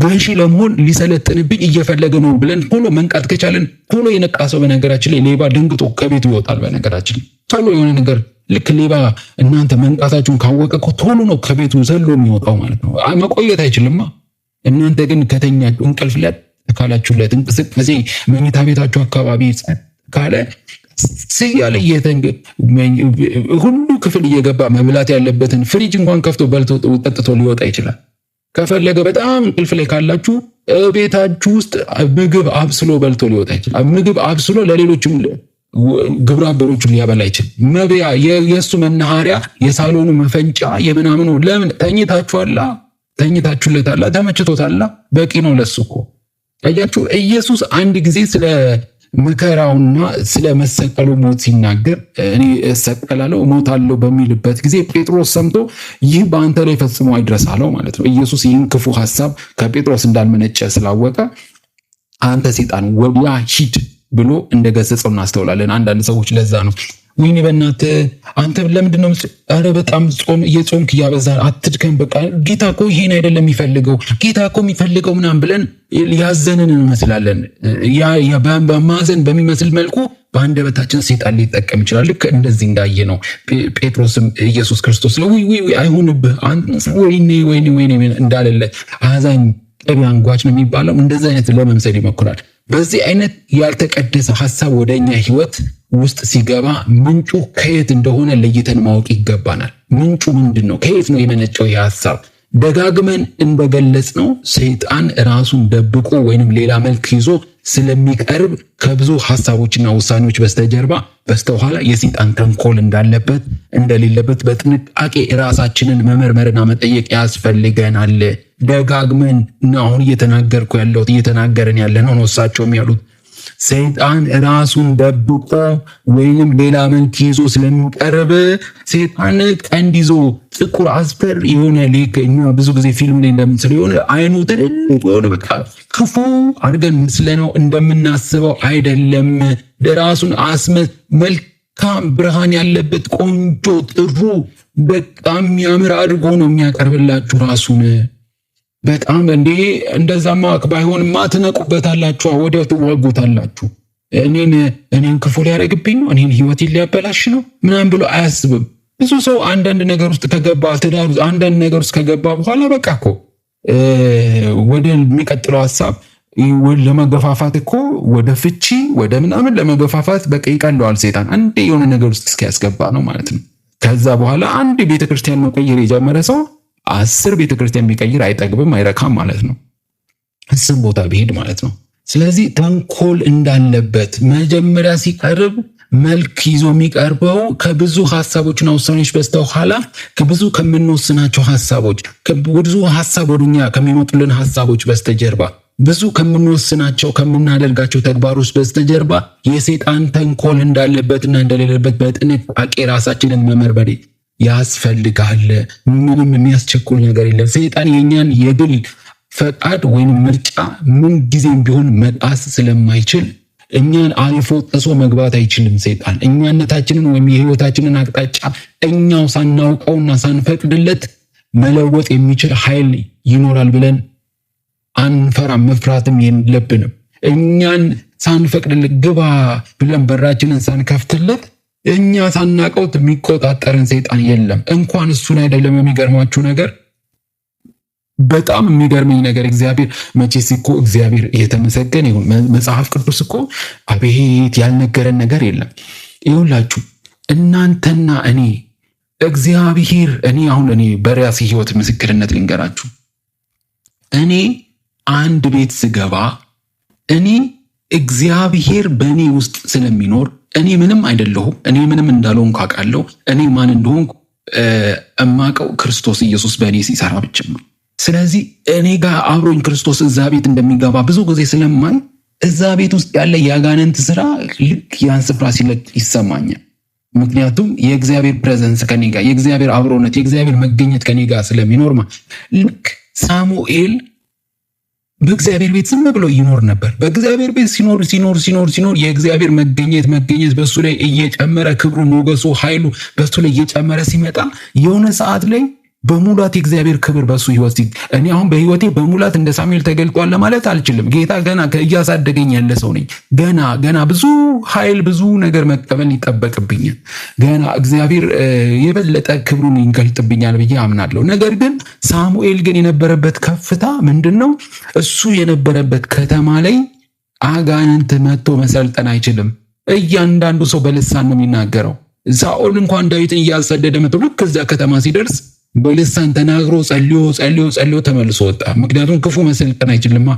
ገዢ ለመሆን ሊሰለጥንብኝ እየፈለገ ነው ብለን ቶሎ መንቃት ከቻለን ቶሎ የነቃ ሰው በነገራችን ላይ ሌባ ደንግጦ ከቤቱ ይወጣል። በነገራችን ላይ ቶሎ የሆነ ነገር ልክ ሌባ እናንተ መንቃታችሁን ካወቀ እኮ ቶሎ ነው ከቤቱ ዘሎ የሚወጣው ማለት ነው። መቆየት አይችልማ። እናንተ ግን ከተኛችሁ እንቅልፍ ላይ ካላችሁለት እንቅስቃሴ መኝታ ቤታችሁ አካባቢ ካለ ሲያለ ሁሉ ክፍል እየገባ መብላት ያለበትን ፍሪጅ እንኳን ከፍቶ በልቶ ጠጥቶ ሊወጣ ይችላል። ከፈለገ በጣም እንቅልፍ ላይ ካላችሁ ቤታችሁ ውስጥ ምግብ አብስሎ በልቶ ሊወጣ ይችላል። ምግብ አብስሎ ለሌሎችም ግብረ አበሮቹን ሊያበላ ይችላል። መብያ የእሱ መናኸሪያ፣ የሳሎኑ መፈንጫ፣ የምናምኑ ለምን ተኝታችሁለታላ፣ ተመችቶታላ፣ በቂ ነው ለሱ እኮ። አያችሁ ኢየሱስ አንድ ጊዜ ስለ መከራውና ስለ መሰቀሉ ሞት ሲናገር እኔ እሰቀላለሁ እሞታለሁ በሚልበት ጊዜ ጴጥሮስ ሰምቶ ይህ በአንተ ላይ ፈጽሞ አይድረስ አለው ማለት ነው። ኢየሱስ ይህን ክፉ ሐሳብ ከጴጥሮስ እንዳልመነጨ ስላወቀ አንተ ሰይጣን ወዲያ ሂድ ብሎ እንደገሰጸው እናስተውላለን። አንዳንድ ሰዎች ለዛ ነው ወይኔ በእናትህ አንተ ለምንድን ነው ኧረ በጣም እየጾምክ እያበዛ አትድከም፣ በቃ ጌታ እኮ ይሄን አይደለም የሚፈልገው፣ ጌታ እኮ የሚፈልገው ምናምን ብለን ያዘንን እንመስላለን። በማዘን በሚመስል መልኩ በአንደበታችን ሰይጣን ሊጠቀም ይችላል። ልክ እንደዚህ እንዳየ ነው ጴጥሮስም ኢየሱስ ክርስቶስ አይሁንብህ ወይኔ እንዳለለ አዛኝ ቅቤ አንጓች ነው የሚባለው። እንደዚህ አይነት ለመምሰል ይሞክራል። በዚህ አይነት ያልተቀደሰ ሐሳብ ወደኛ ህይወት ውስጥ ሲገባ ምንጩ ከየት እንደሆነ ለይተን ማወቅ ይገባናል። ምንጩ ምንድን ነው? ከየት ነው የመነጨው ይህ ሐሳብ? ደጋግመን እንደገለጽ ነው ሰይጣን ራሱን ደብቆ ወይንም ሌላ መልክ ይዞ ስለሚቀርብ ከብዙ ሐሳቦችና ውሳኔዎች በስተኋላ የሰይጣን ተንኮል እንዳለበት እንደሌለበት በጥንቃቄ ራሳችንን መመርመርና መጠየቅ ያስፈልገናል። ደጋግመን አሁን እየተናገርን ያለ ነው እሳቸውም ያሉት ሰይጣን ራሱን ደብቆ ወይንም ሌላ መልክ ይዞ ስለሚቀርብ ሰይጣን ቀንድ ይዞ ጥቁር አስፈር የሆነ እኛ ብዙ ጊዜ ፊልም ላይ እንደምንስለው የሆነ አይኑ ትልቅ የሆነ በቃ ክፉ አድርገን መስለነው እንደምናስበው አይደለም። ራሱን መልካም ብርሃን ያለበት ቆንጆ ጥሩ በጣም የሚያምር አድርጎ ነው የሚያቀርብላችሁ ራሱን። በጣም እንደዛማ ባይሆንማ ትነቁበታላችሁ፣ ወዲያው ትዋጉታላችሁ። እኔን ክፉ ሊያደርግብኝ ነው፣ እኔን ህይወቴን ሊያበላሽ ነው ምናምን ብሎ አያስብም። ብዙ ሰው አንዳንድ ነገር ውስጥ ከገባ አንዳንድ ነገር ውስጥ ከገባ በኋላ በቃ እኮ ወደ የሚቀጥለው ሐሳብ ለመገፋፋት እኮ ወደ ፍቺ ወደ ምናምን ለመገፋፋት በቃ ይቀለዋል ሰይጣን። አንዴ የሆነ ነገር ውስጥ እስኪያስገባ ነው ማለት ነው። ከዛ በኋላ አንድ ቤተክርስቲያን መቀየር የጀመረ ሰው 10 ቤተክርስቲያን ቢቀይር አይጠግብም አይረካም ማለት ነው። እሱም ቦታ ቢሄድ ማለት ነው። ስለዚህ ተንኮል እንዳለበት መጀመሪያ ሲቀርብ መልክ ይዞ የሚቀርበው ከብዙ ሐሳቦችና ውሳኔዎች በስተኋላ ከብዙ ከምንወስናቸው ሐሳቦች ብዙ ሐሳብ ወደኛ ከሚመጡልን ሐሳቦች በስተጀርባ ብዙ ከምንወስናቸው ከምናደርጋቸው ተግባሮች በስተጀርባ የሰይጣን ተንኮል እንዳለበትና እንደሌለበት በጥንቃቄ ራሳችንን መመርመር ያስፈልጋል። ምንም የሚያስቸኩል ነገር የለም። ሰይጣን የኛን የግል ፈቃድ ወይም ምርጫ ምን ጊዜም ቢሆን መጣስ ስለማይችል እኛን አልፎ ጥሶ መግባት አይችልም። ሰይጣን እኛነታችንን ወይም የህይወታችንን አቅጣጫ እኛው ሳናውቀውና ሳንፈቅድለት መለወጥ የሚችል ኃይል ይኖራል ብለን አንፈራም፣ መፍራትም የለብንም። እኛን ሳንፈቅድለት ግባ ብለን በራችንን ሳንከፍትለት እኛ ሳናቀው የሚቆጣጠረን ሰይጣን የለም። እንኳን እሱን አይደለም። የሚገርማችሁ ነገር በጣም የሚገርመኝ ነገር እግዚአብሔር መቼስ እኮ እግዚአብሔር የተመሰገነ ይሁን። መጽሐፍ ቅዱስ እኮ አቤት ያልነገረን ነገር የለም። ይሁላችሁ እናንተና እኔ እግዚአብሔር እኔ በራሴ ህይወት ምስክርነት ልንገራችሁ። እኔ አንድ ቤት ስገባ እግዚአብሔር በእኔ ውስጥ ስለሚኖር እኔ ምንም አይደለሁም። እኔ ምንም እንዳልሆንኩ አውቃለሁ። እኔ ማን እንደሆንኩ እማቀው ክርስቶስ ኢየሱስ በእኔ ሲሰራ ብቻ ነው። ስለዚህ እኔ ጋር አብሮኝ ክርስቶስ እዛ ቤት እንደሚገባ ብዙ ጊዜ ስለማይ እዛ ቤት ውስጥ ያለ ያጋነንት ስራ ልክ ያን ስፍራ ሲለቅ ይሰማኛል። ምክንያቱም የእግዚአብሔር ፕሬዘንስ ከኔ ጋር፣ የእግዚአብሔር አብሮነት፣ የእግዚአብሔር መገኘት ከኔ ጋር ስለሚኖር ልክ ሳሙኤል በእግዚአብሔር ቤት ዝም ብሎ ይኖር ነበር። በእግዚአብሔር ቤት ሲኖር የእግዚአብሔር መገኘት በሱ ላይ እየጨመረ ክብሩ፣ ሞገሱ፣ ኃይሉ በሱ ላይ እየጨመረ ሲመጣ የሆነ ሰዓት ላይ በሙላት የእግዚአብሔር ክብር በሱ ህይወት እኔ አሁን በህይወቴ በሙላት እንደ ሳሙኤል ተገልጧል ለማለት አልችልም። ጌታ ገና እያሳደገኝ ያለ ሰው ነኝ። ገና ብዙ ኃይል ብዙ ነገር መቀበል ይጠበቅብኛል። ገና እግዚአብሔር የበለጠ ክብሩን ይገልጥብኛል ብዬ አምናለሁ። ነገር ግን ሳሙኤል ግን የነበረበት ከፍታ ምንድነው? እሱ የነበረበት ከተማ ላይ አጋንንት መጥቶ መሰልጠን አይችልም። እያንዳንዱ ሰው በልሳን ነው የሚናገረው። ሳኦል እንኳን ዳዊትን እያሳደደ መጥቶ ልክ እዛ ከተማ ሲደርስ በልሳን ተናግሮ ጸልዮ ተመልሶ ወጣ። ምክንያቱም ክፉ መሰልጠን አይችልማ።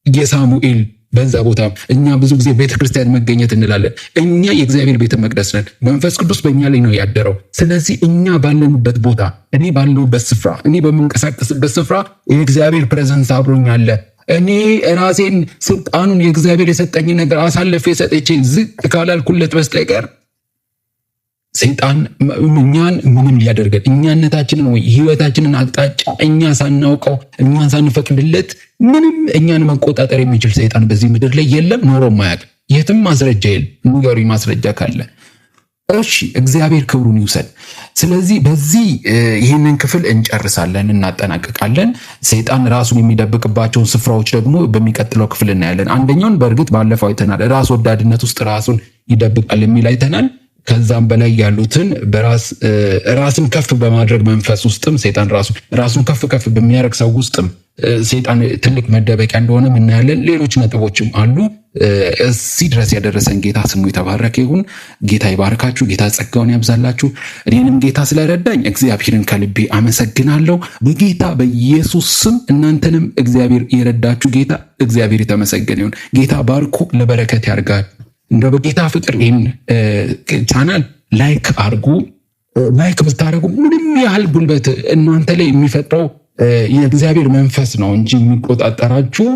የሳሙኤል በዛ ቦታ እኛ ብዙ ጊዜ ቤተክርስቲያን መገኘት እንላለን። እኛ የእግዚአብሔር ቤተ መቅደስ ነን። መንፈስ ቅዱስ በእኛ ላይ ነው ያደረው። ስለዚህ እኛ ባለንበት ቦታ፣ እኔ ባለሁበት ስፍራ፣ እኔ በምንቀሳቀስበት ስፍራ የእግዚአብሔር ፕሬዘንስ አብሮኝ አለ። እኔ ራሴን ስልጣኑን የእግዚአብሔር የሰጠኝ ነገር አሳልፌ ሰጥቼ ዝቅ ካላልኩለት በስተቀር ሰይጣን እኛን ምንም ሊያደርገን እኛነታችንን ወይ ህይወታችንን አቅጣጫ እኛ ሳናውቀው እኛን ሳንፈቅድለት ምንም እኛን መቆጣጠር የሚችል ሰይጣን በዚህ ምድር ላይ የለም፣ ኖሮም አያውቅም። የትም ማስረጃ የለም። ንገሩኝ ማስረጃ ካለ። እሺ እግዚአብሔር ክብሩን ይውሰድ። ስለዚህ በዚህ ይህንን ክፍል እንጨርሳለን፣ እናጠናቅቃለን። ሰይጣን ራሱን የሚደብቅባቸውን ስፍራዎች ደግሞ በሚቀጥለው ክፍል እናያለን። አንደኛውን በእርግጥ ባለፈው አይተናል። ራስ ወዳድነት ውስጥ ራሱን ይደብቃል የሚል አይተናል። ከዛም በላይ ያሉትን ራስን ከፍ በማድረግ መንፈስ ውስጥም ሰይጣን ራሱን ከፍ በሚያደርግ ሰው ውስጥም ሰይጣን ትልቅ መደበቂያ እንደሆነ እናያለን። ሌሎች ነጥቦችም አሉ። እዚህ ድረስ ያደረሰን ጌታ ስሙ የተባረከ ይሁን። ጌታ ይባርካችሁ። ጌታ ጸጋውን ያብዛላችሁ። እኔንም ጌታ ስለረዳኝ እግዚአብሔርን ከልቤ አመሰግናለሁ። በጌታ በኢየሱስ ስም እናንተንም እግዚአብሔር የረዳችሁ ጌታ እግዚአብሔር የተመሰገነ ይሁን። ጌታ ባርኩ፣ ለበረከት ያርጋል። እንደው በጌታ ፍቅር ይህን ቻናል ላይክ አርጉ። ላይክ ብታደርጉ ምንም ያህል ጉልበት እናንተ ላይ የሚፈጥረው የእግዚአብሔር መንፈስ ነው እንጂ የሚቆጣጠራችሁ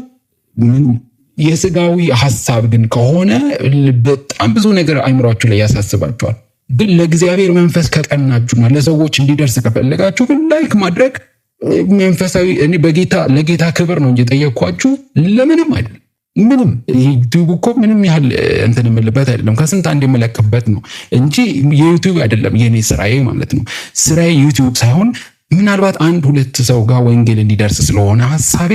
የስጋዊ ሐሳብ ግን ከሆነ በጣም ብዙ ነገር አይምሯችሁ ላይ ያሳስባችኋል። ግን ለእግዚአብሔር መንፈስ ከቀናችሁና ለሰዎች እንዲደርስ ከፈለጋችሁ ግን ላይክ ማድረግ መንፈሳዊ እኔ ለጌታ ክብር ነው እንጂ ጠየቅኳችሁ ለምንም አይደለም። ምንም ዩቲዩብ እኮ ምንም ያህል እንትን የምልበት አይደለም። ከስንት አንድ የምለቅበት ነው እንጂ የዩቲዩብ አይደለም የኔ ስራዬ ማለት ነው። ስራዬ ዩቲዩብ ሳይሆን ምናልባት አንድ ሁለት ሰው ጋር ወንጌል እንዲደርስ ስለሆነ ሐሳቤ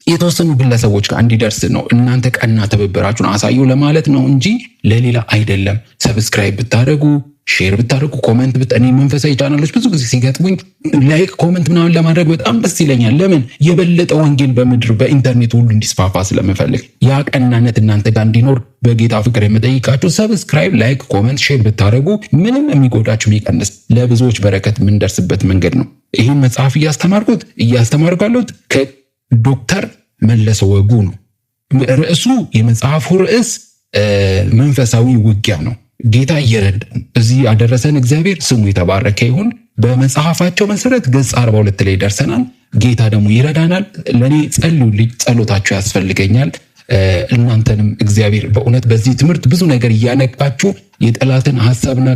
የተወሰኑ ግለሰቦች ጋር እንዲደርስ ነው። እናንተ ቀና ትብብራችሁን አሳዩ ለማለት ነው እንጂ ለሌላ አይደለም። ሰብስክራይብ ብታደርጉ፣ ሼር ብታደርጉ፣ ኮሜንት እኔ መንፈሳዊ ቻናሎች ብዙ ጊዜ ሲገጥሙኝ ላይክ ኮሜንት ምናምን ለማድረግ በጣም ደስ ይለኛል። ለምን? የበለጠ ወንጌል በምድር በኢንተርኔት ሁሉ እንዲስፋፋ ስለምፈልግ ያ ቀናነት እናንተ ጋር እንዲኖር በጌታ ፍቅር የምጠይቃችሁ ሰብስክራይብ፣ ላይክ፣ ኮሜንት፣ ሼር ብታደርጉ ምንም የሚጎዳችሁ የሚቀንስ ለብዙዎች በረከት የምንደርስበት መንገድ ነው። ይህን መጽሐፍ እያስተማርኩ ያለሁት ከዶክተር መለሰ ወጉ ነው። የመጽሐፉ ርዕስ መንፈሳዊ ውጊያ ነው። ጌታ እየረዳን እዚህ ያደረሰን እግዚአብሔር ስሙ የተባረከ ይሁን። በመጽሐፋቸው መሰረት ገጽ 42 ላይ ደርሰናል። ጌታ ደግሞ ይረዳናል። ለኔ ጸልዩልኝ፣ ጸሎታችሁ ያስፈልገኛል። እናንተንም እግዚአብሔር በእውነት በዚህ ትምህርት ብዙ ነገር እያነቃችሁ የጠላትን ሐሳብና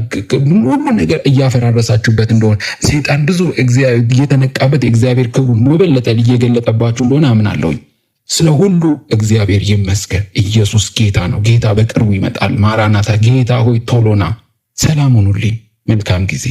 ሁሉ ነገር እያፈራረሳችሁበት እንደሆነ ሰይጣን ብዙ እየተነቃበት የእግዚአብሔር ክብሩን በበለጠ እየገለጠባችሁ እንደሆነ አምናለሁ። ስለ ሁሉ እግዚአብሔር ይመስገን። ኢየሱስ ጌታ ነው። ጌታ በቅርቡ ይመጣል። ማራናታ፣ ጌታ ሆይ ቶሎና። ሰላም ሁኑልኝ። መልካም ጊዜ